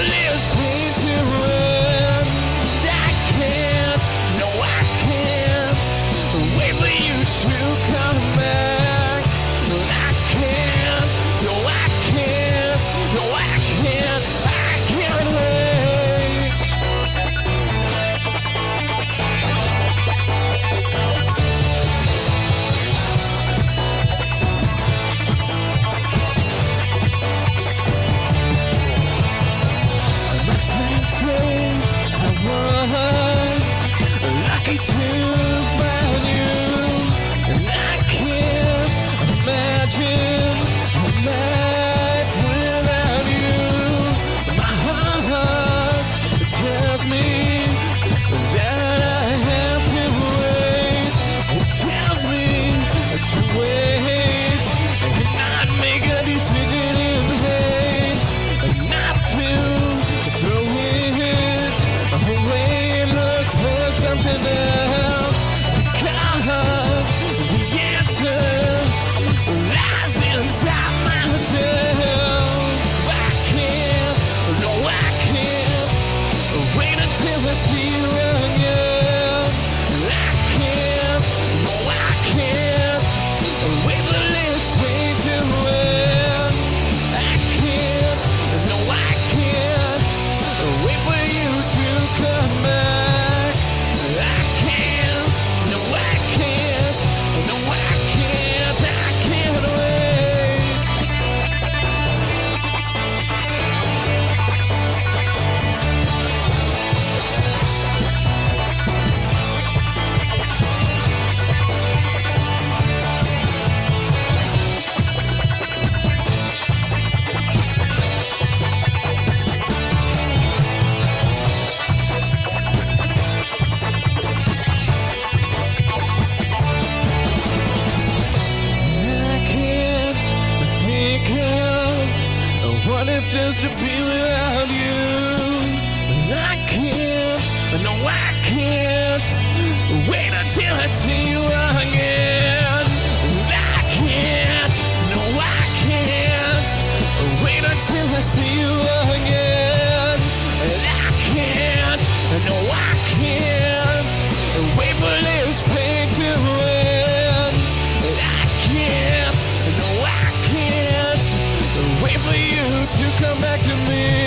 this pain to end. I can't, no I can't wait for you to come back. I can't, no I can't, no I can't wait. My friends say I was lucky to find you, and I can't imagine a life without you. My heart tells me that I have to wait. It tells me to wait and not make a decision in haste, and not to throw it away and look for something else. Because the answer lies inside myself. I can't, no I can't wait until I see you again. I can't, no I can't wait for this pain to end. I can't, no I can't wait for you to come back. I can't, no I can't, no I can't wait. What if there's to be without you? I can't, no I can't wait until I see you again. I can't, no I can't wait until I see you again. I can't, no I can't wait for this pain to end. I can't, no I can't wait for you to come back to me.